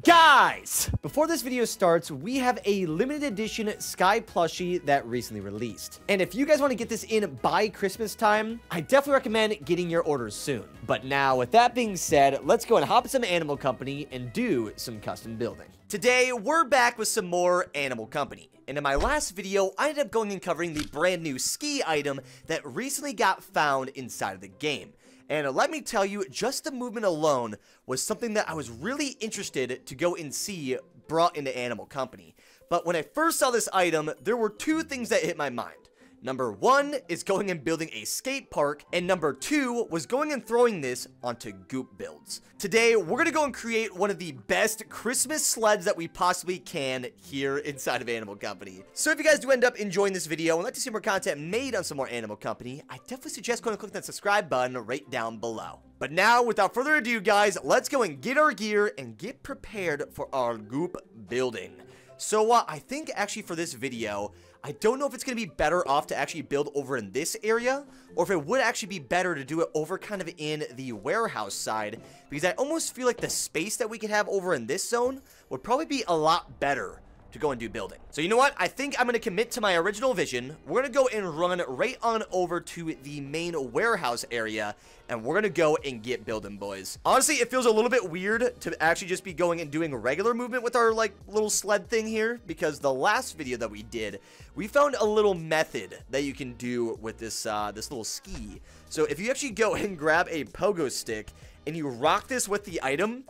Guys, before this video starts, we have a limited edition Sky plushie that recently released. And if you guys want to get this in by Christmas time, I definitely recommend getting your orders soon. But now, with that being said, let's go and hop in some Animal Company and do some custom building. Today, we're back with some more Animal Company. And in my last video, I ended up going and covering the brand new ski item that recently got found inside of the game. And let me tell you, just the movement alone was something that I was really interested to go and see brought into Animal Company. But when I first saw this item, there were two things that hit my mind. Number one is going and building a skate park, and number two was going and throwing this onto goop builds. Today, we're going to go and create one of the best Christmas sleds that we possibly can here inside of Animal Company. So if you guys do end up enjoying this video and like to see more content made on some more Animal Company, I definitely suggest going and click that subscribe button right down below. But now, without further ado, guys, let's go and get our gear and get prepared for our goop building. So, I think actually for this video, I don't know if it's going to be better off to actually build over in this area, or if it would actually be better to do it over kind of in the warehouse side, because I almost feel like the space that we could have over in this zone would probably be a lot better to go and do building. So you know what? I think I'm going to commit to my original vision. We're going to go and run right on over to the main warehouse area, and we're going to go and get building, boys. Honestly, it feels a little bit weird to actually just be going and doing regular movement with our, like, little sled thing here, because the last video that we did, we found a little method that you can do with this, this little ski. So if you actually go and grab a pogo stick, and you rock this with the item,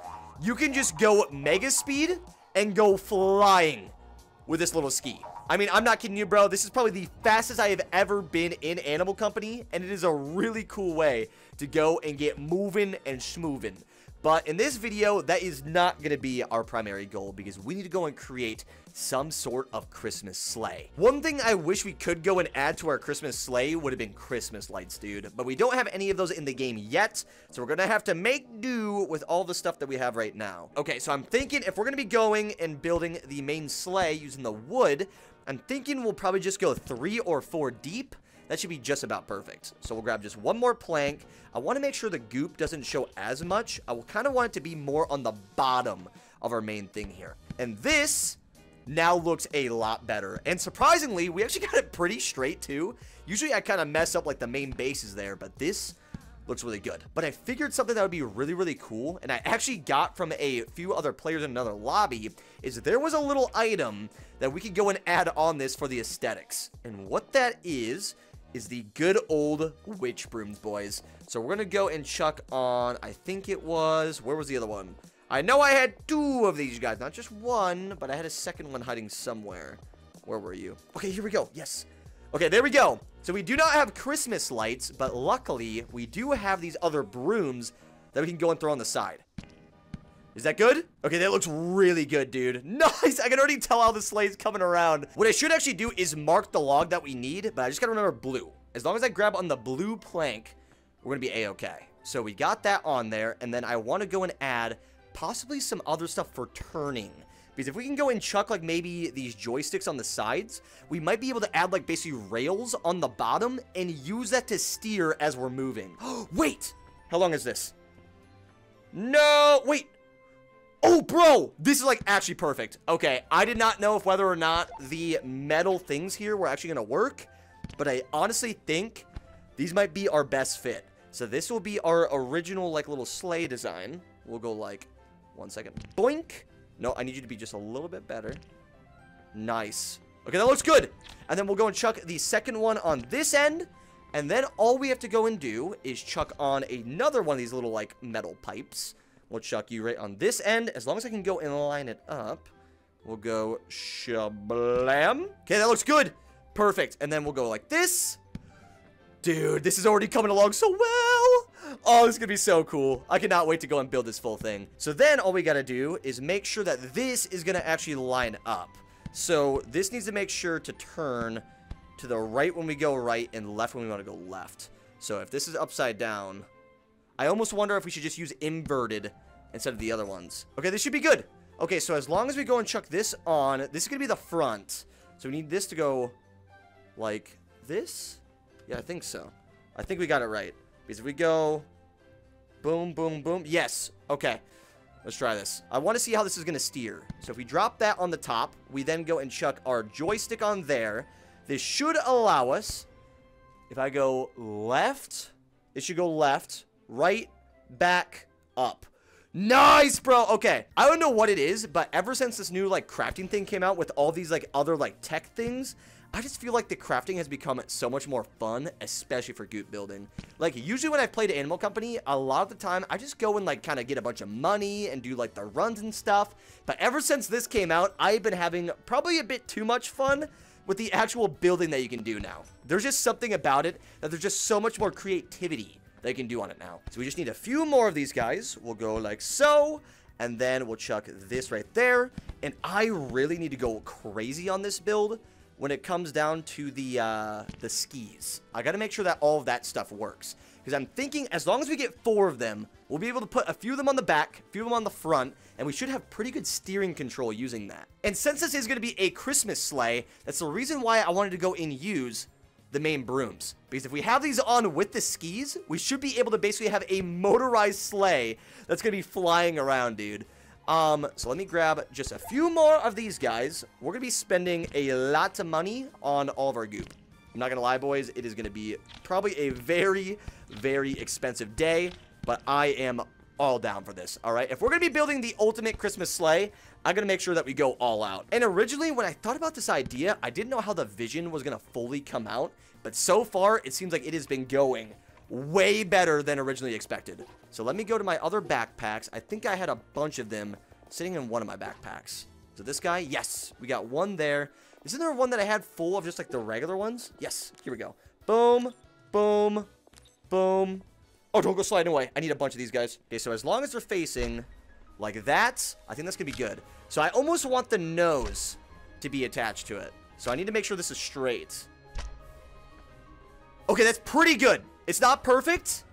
you can just go mega speed and go flying with this little ski. I mean, I'm not kidding you, bro. This is probably the fastest I have ever been in Animal Company, and it is a really cool way to go and get moving and schmoovin'. But in this video, that is not going to be our primary goal, because we need to go and create some sort of Christmas sleigh. One thing I wish we could go and add to our Christmas sleigh would have been Christmas lights, dude. But we don't have any of those in the game yet, so we're going to have to make do with all the stuff that we have right now. Okay, so I'm thinking if we're going to be going and building the main sleigh using the wood, I'm thinking we'll probably just go 3 or 4 deep. That should be just about perfect. So we'll grab just one more plank. I want to make sure the goop doesn't show as much. I will kind of want it to be more on the bottom of our main thing here. And this now looks a lot better. And surprisingly, we actually got it pretty straight too. Usually I kind of mess up like the main bases there, but this looks really good. But I figured something that would be really, really cool, and I actually got from a few other players in another lobby, is there was a little item that we could go and add on this for the aesthetics. And what that is the good old witch brooms, boys. So we're gonna go and chuck on, I think it was, where was the other one? I know I had 2 of these guys, not just one, but I had a second one hiding somewhere. Where were you? Okay, here we go. Yes. Okay, there we go. So we do not have Christmas lights, but luckily we do have these other brooms that we can go and throw on the side. Is that good? Okay, that looks really good, dude. Nice! I can already tell how the sleigh's coming around. What I should actually do is mark the log that we need, but I just gotta remember blue. As long as I grab on the blue plank, we're gonna be a-okay. So we got that on there, and then I want to go and add possibly some other stuff for turning. Because if we can go and chuck, like, maybe these joysticks on the sides, we might be able to add, like, basically rails on the bottom and use that to steer as we're moving. Wait! How long is this? No! Wait! Oh, bro! This is, like, actually perfect. Okay, I did not know if whether or not the metal things here were actually gonna work, but I honestly think these might be our best fit. So this will be our original, like, little sleigh design. We'll go, like, 1 second. Boink! No, I need you to be just a little bit better. Nice. Okay, that looks good. And then we'll go and chuck the second one on this end, and then all we have to go and do is chuck on another one of these little, like, metal pipes. We'll chuck you right on this end. As long as I can go and line it up, we'll go shablam. Okay, that looks good. Perfect. And then we'll go like this. Dude, this is already coming along so well. Oh, this is going to be so cool. I cannot wait to go and build this full thing. So then all we got to do is make sure that this is going to actually line up. So this needs to make sure to turn to the right when we go right and left when we want to go left. So if this is upside down, I almost wonder if we should just use inverted instead of the other ones. Okay, this should be good. Okay, so as long as we go and chuck this on, this is going to be the front. So we need this to go like this. Yeah, I think so. I think we got it right. Because if we go boom, boom, boom. Yes. Okay. Let's try this. I want to see how this is going to steer. So if we drop that on the top, we then go and chuck our joystick on there. This should allow us, if I go left, it should go left, right, back, up. Nice, bro. Okay, I don't know what it is, but ever since this new, like, crafting thing came out with all these, like, other, like, tech things, I just feel like the crafting has become so much more fun, especially for goop building. Like, usually when I've played Animal Company, a lot of the time, I just go and, like, kind of get a bunch of money and do, like, the runs and stuff. But ever since this came out, I've been having probably a bit too much fun with the actual building that you can do now. There's just something about it that there's just so much more creativity they can do on it now. So we just need a few more of these guys. We'll go like so, and then we'll chuck this right there. And I really need to go crazy on this build when it comes down to the skis. I got to make sure that all of that stuff works, because I'm thinking as long as we get 4 of them, we'll be able to put a few of them on the back, a few of them on the front, and we should have pretty good steering control using that. And since this is going to be a Christmas sleigh, that's the reason why I wanted to go and use the main brooms, because if we have these on with the skis, we should be able to basically have a motorized sleigh that's gonna be flying around, dude. So let me grab just a few more of these guys. We're gonna be spending a lot of money on all of our goop. I'm not gonna lie, boys, it is gonna be probably a very, very expensive day, but I am all down for this. All right, if we're gonna be building the ultimate Christmas sleigh, I'm gonna make sure that we go all out. And originally, when I thought about this idea, I didn't know how the vision was gonna fully come out, but so far it seems like it has been going way better than originally expected. So let me go to my other backpacks. I think I had a bunch of them sitting in one of my backpacks. So this guy, yes, we got one there. Isn't there one that I had full of just like the regular ones? Yes, here we go. Boom, boom, boom. Oh, don't go sliding away. I need a bunch of these guys. Okay, so as long as they're facing like that, I think that's gonna be good. So I almost want the nose to be attached to it. So I need to make sure this is straight. Okay, that's pretty good. It's not perfect,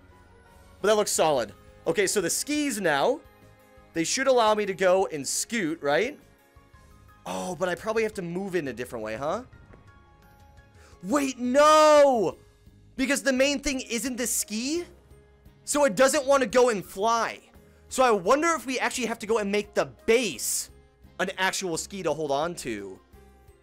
but that looks solid. Okay, so the skis now, they should allow me to go and scoot, right? Oh, but I probably have to move in a different way, huh? Wait, no! Because the main thing isn't the ski, so it doesn't want to go and fly. So I wonder if we actually have to go and make the base an actual ski to hold on to.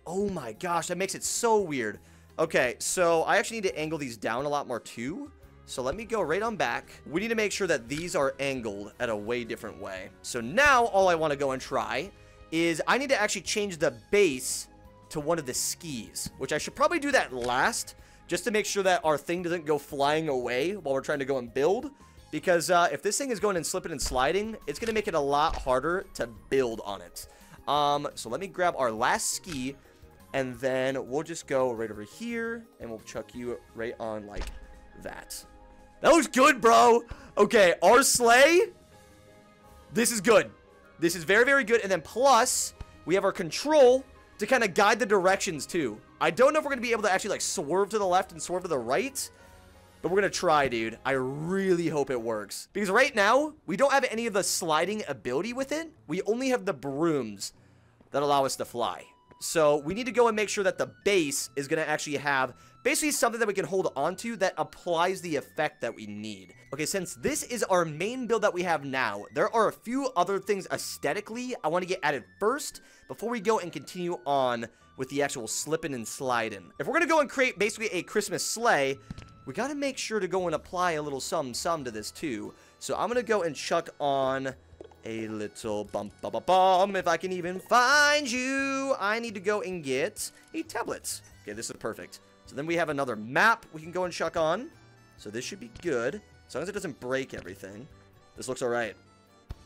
Oh my gosh, that makes it so weird. Okay, so I actually need to angle these down a lot more too. So let me go right on back. We need to make sure that these are angled at a way different way. So now all I want to go and try is I need to actually change the base to one of the skis, which I should probably do that last, just to make sure that our thing doesn't go flying away while we're trying to go and build. Because if this thing is going and slipping and sliding, it's going to make it a lot harder to build on it. So let me grab our last ski, and then we'll just go right over here, and we'll chuck you right on like that. That looks good, bro. Okay, our sleigh. This is good. This is very, very good. And then plus, we have our control to kind of guide the directions too. I don't know if we're going to be able to actually like swerve to the left and swerve to the right, but we're going to try, dude. I really hope it works. Because right now, we don't have any of the sliding ability with it. We only have the brooms that allow us to fly. So we need to go and make sure that the base is going to actually have basically something that we can hold onto that applies the effect that we need. Okay, since this is our main build that we have now, there are a few other things aesthetically I want to get added first before we go and continue on with the actual slipping and sliding. If we're going to go and create basically a Christmas sleigh, we got to make sure to go and apply a little some to this too. So I'm going to go and chuck on a little bum if I can even find you. I need to go and get a tablet. Okay, this is perfect. So then we have another map we can go and chuck on. So this should be good. As long as it doesn't break everything. This looks all right.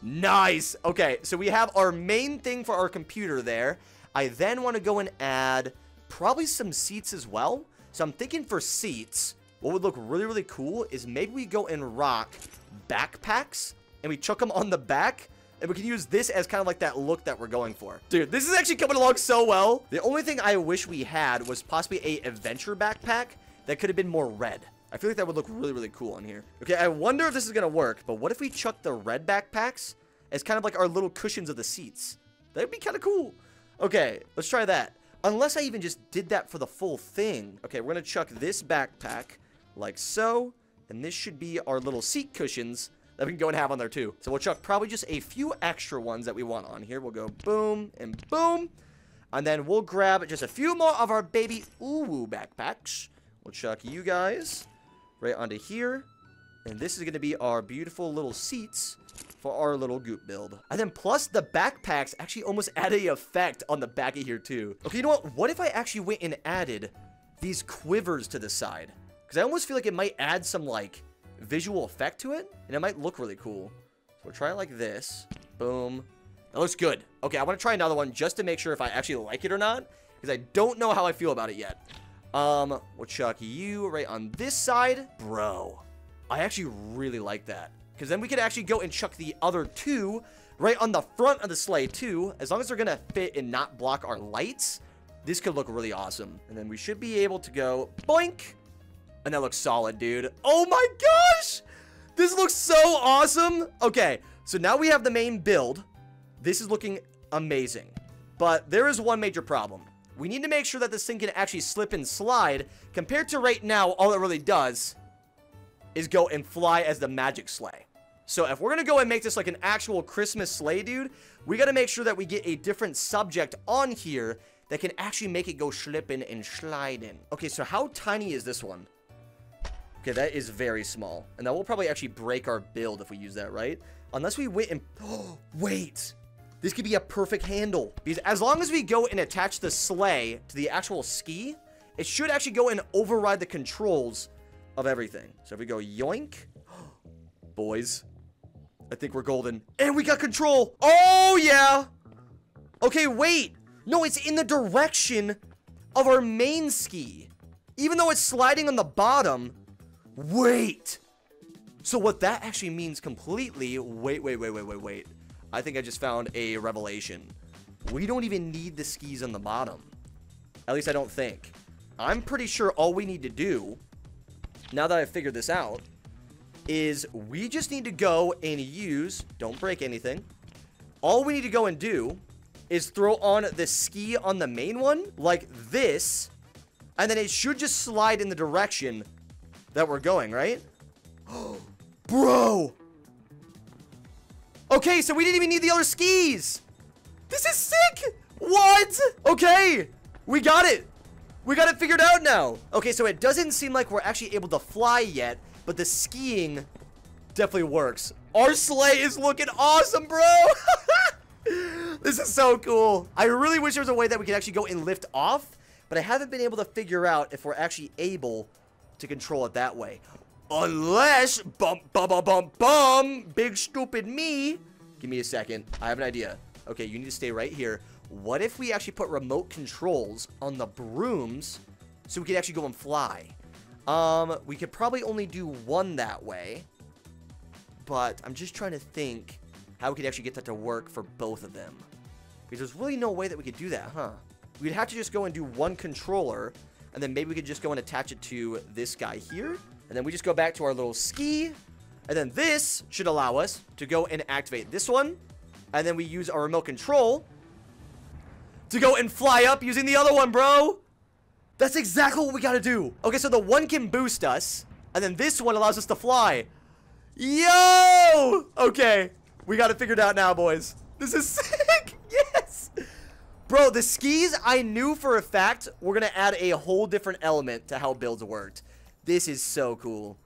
Nice. Okay, so we have our main thing for our computer there. I then want to go and add probably some seats as well. So I'm thinking for seats, what would look really, really cool is maybe we go and rock backpacks and we chuck them on the back, and we can use this as kind of like that look that we're going for. Dude, this is actually coming along so well. The only thing I wish we had was possibly a adventure backpack that could have been more red. I feel like that would look really, really cool on here. Okay, I wonder if this is going to work, but what if we chuck the red backpacks as kind of like our little cushions of the seats? That would be kind of cool. Okay, let's try that. Unless I even just did that for the full thing. Okay, we're going to chuck this backpack like so, and this should be our little seat cushions that we can go and have on there too. So we'll chuck probably just a few extra ones that we want on here. We'll go boom and boom. And then we'll grab just a few more of our baby backpacks. We'll chuck you guys right onto here. And this is going to be our beautiful little seats for our little goop build. And then plus the backpacks actually almost add a effect on the back of here too. Okay, you know what? What if I actually went and added these quivers to the side? Because I almost feel like it might add some like visual effect to it. And it might look really cool. So we'll try it like this. Boom. That looks good. Okay, I want to try another one just to make sure if I actually like it or not. Because I don't know how I feel about it yet. We'll chuck you right on this side. Bro, I actually really like that. Because then we could actually go and chuck the other two right on the front of the sleigh too. As long as they're going to fit and not block our lights, this could look really awesome. And then we should be able to go boink. And that looks solid, dude. Oh my gosh! This looks so awesome. Okay, so now we have the main build. This is looking amazing. But there is one major problem. We need to make sure that this thing can actually slip and slide. Compared to right now, all it really does is go and fly as the magic sleigh. So if we're going to go and make this like an actual Christmas sleigh, dude, we got to make sure that we get a different subject on here that can actually make it go slipping and sliding. Okay, so how tiny is this one? Okay, that is very small. And that will probably actually break our build if we use that, right? Unless we went and... Oh, wait. This could be a perfect handle. Because as long as we go and attach the sleigh to the actual ski, it should actually go and override the controls of everything. So if we go yoink. Boys, I think we're golden. And we got control. Oh, yeah. Okay, wait. No, it's in the direction of our main ski. Even though it's sliding on the bottom. Wait. So what that actually means completely... Wait. I think I just found a revelation. We don't even need the skis on the bottom. At least I don't think. I'm pretty sure all we need to do, now that I've figured this out, is we just need to go and use... Don't break anything. All we need to go and do is throw on the ski on the main one, like this, and then it should just slide in the direction that we're going, right? Bro! Okay, so we didn't even need the other skis! This is sick! What? Okay, we got it. We got it figured out now. Okay, so it doesn't seem like we're actually able to fly yet, but the skiing definitely works. Our sleigh is looking awesome, bro! This is so cool. I really wish there was a way that we could actually go and lift off, but I haven't been able to figure out if we're actually able to control it that way. Unless, big stupid me. Give me a second. I have an idea. Okay, you need to stay right here. What if we actually put remote controls on the brooms so we could actually go and fly? We could probably only do one that way. But I'm just trying to think how we could actually get that to work for both of them. Because there's really no way that we could do that, huh? We'd have to just go and do one controller, and then maybe we could just go and attach it to this guy here. And then we just go back to our little ski. And then this should allow us to go and activate this one. And then we use our remote control to go and fly up using the other one, bro. That's exactly what we gotta do. Okay, so the one can boost us. And then this one allows us to fly. Yo! Okay, we got it figured out now, boys. This is sick. Yes! Bro, the skis, I knew for a fact we're gonna add a whole different element to how builds worked. This is so cool.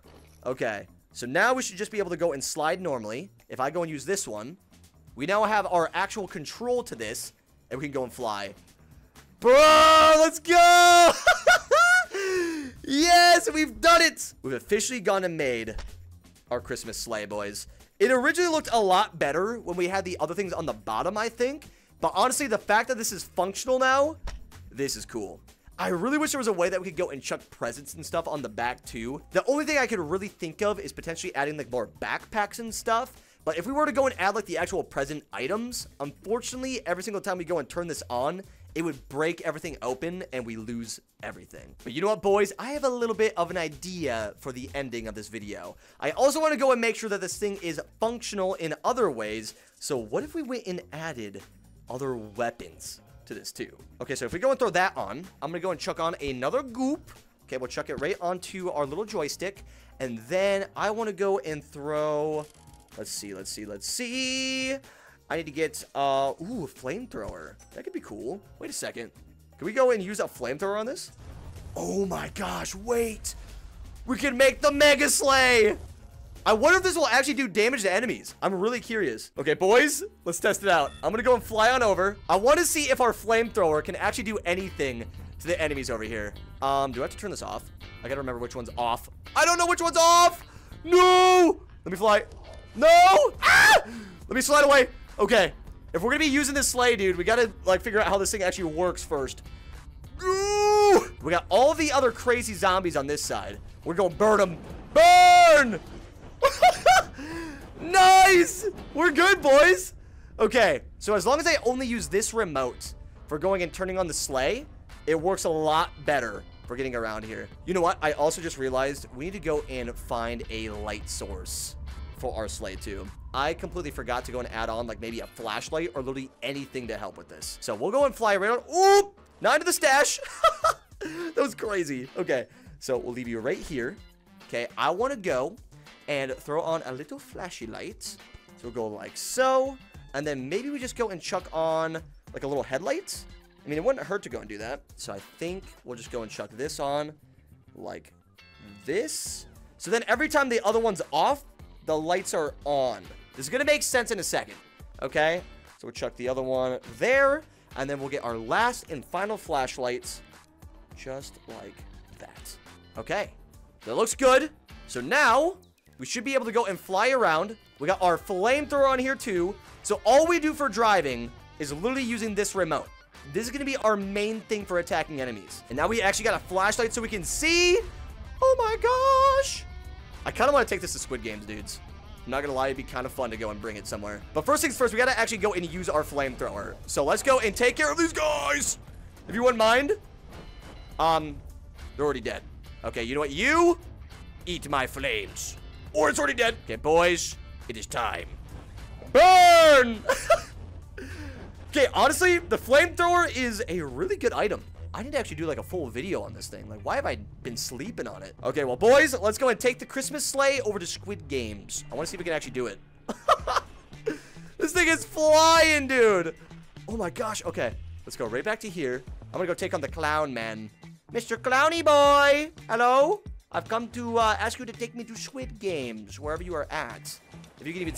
Okay, so now we should just be able to go and slide normally. If I go and use this one, we now have our actual control to this, and we can go and fly. Bro, let's go! Yes, we've done it! We've officially gone and made our Christmas sleigh, boys. It originally looked a lot better when we had the other things on the bottom, I think. But honestly, the fact that this is functional now, this is cool. I really wish there was a way that we could go and chuck presents and stuff on the back too. The only thing I could really think of is potentially adding like more backpacks and stuff. But if we were to go and add like the actual present items, unfortunately, every single time we go and turn this on, it would break everything open and we lose everything. But you know what, boys? I have a little bit of an idea for the ending of this video. I also want to go and make sure that this thing is functional in other ways. So what if we went and added other weapons to this too? Okay, so if we go and throw that on, I'm gonna go and chuck on another goop. Okay, we'll chuck it right onto our little joystick, and then I want to go and throw Let's see. I need to get, a flamethrower. That could be cool. Wait a second. Can we go and use a flamethrower on this? Oh my gosh, wait. We can make the Mega Sleigh. I wonder if this will actually do damage to enemies. I'm really curious. Okay, boys, let's test it out. I'm gonna go and fly on over. I want to see if our flamethrower can actually do anything to the enemies over here. Do I have to turn this off? I gotta remember which one's off. I don't know which one's off. No! Let me fly. No! Ah! Let me slide away. Okay. If we're gonna be using this sleigh, dude, we gotta, like, figure out how this thing actually works first. Ooh! We got all the other crazy zombies on this side. We're gonna burn them. Burn! Nice! We're good, boys. Okay, so as long as I only use this remote for going and turning on the sleigh, it works a lot better for getting around here. You know what? I also just realized we need to go and find a light source for our sleigh too. I completely forgot to go and add on like maybe a flashlight or literally anything to help with this. So we'll go and fly right on. Oop! Not into the stash. That was crazy. Okay, so we'll leave you right here. Okay, I want to go and throw on a little flashy light. So we'll go like so. And then maybe we just go and chuck on like a little headlight. I mean, it wouldn't hurt to go and do that. So I think we'll just go and chuck this on like this. So then every time the other one's off, the lights are on. This is going to make sense in a second. Okay. So we'll chuck the other one there. And then we'll get our last and final flashlights just like that. Okay. That looks good. So now we should be able to go and fly around. We got our flamethrower on here too. So all we do for driving is literally using this remote. This is going to be our main thing for attacking enemies. And now we actually got a flashlight so we can see. Oh my gosh. I kind of want to take this to Squid Games, dudes. I'm not going to lie, it'd be kind of fun to go and bring it somewhere. But first things first, we got to actually go and use our flamethrower. So let's go and take care of these guys. If you wouldn't mind. They're already dead. Okay, you know what? You eat my flames. Or it's already dead. Okay, boys, it is time. Burn! Okay, honestly, the flamethrower is a really good item. I need to actually do like a full video on this thing. Like, why have I been sleeping on it? Okay, well, boys, let's go and take the Christmas sleigh over to Squid Games. I want to see if we can actually do it. This thing is flying, dude. Oh my gosh. Okay, let's go right back to here. I'm gonna go take on the clown man. Mr. Clowny boy. Hello? I've come to ask you to take me to Squid Games, wherever you are at. If you can even...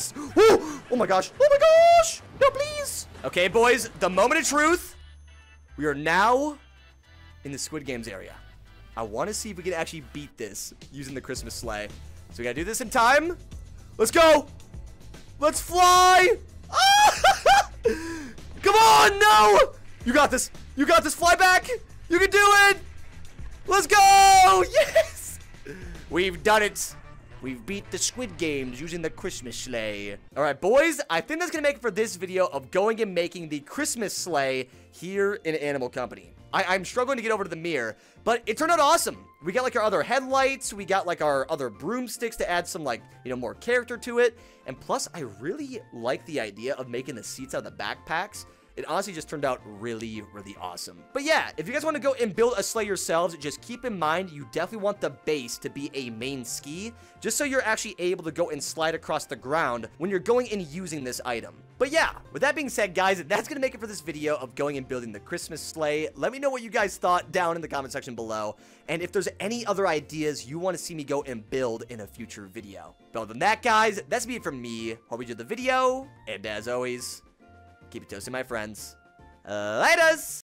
Oh my gosh. Oh my gosh. No, please. Okay, boys, the moment of truth. We are now in the Squid Games area. I want to see if we can actually beat this using the Christmas sleigh. So we got to do this in time. Let's go. Let's fly. Come on. No. You got this. You got this. Fly back. You can do it. Let's go. Yes. We've done it. We've beat the Squid Games using the Christmas sleigh. All right, boys, I think that's going to make it for this video of going and making the Christmas sleigh here in Animal Company. I'm struggling to get over to the mirror, but it turned out awesome. We got like our other headlights. We got like our other broomsticks to add some like, you know, more character to it. And plus, I really like the idea of making the seats out of the backpacks. It honestly just turned out really, really awesome. But yeah, if you guys want to go and build a sleigh yourselves, just keep in mind you definitely want the base to be a main ski, just so you're actually able to go and slide across the ground when you're going and using this item. But yeah, with that being said, guys, that's going to make it for this video of going and building the Christmas sleigh. Let me know what you guys thought down in the comment section below. And if there's any other ideas you want to see me go and build in a future video. But other than that, guys, that's me from me. Hope you enjoyed the video. And as always, keep it toasty, my friends. Laters!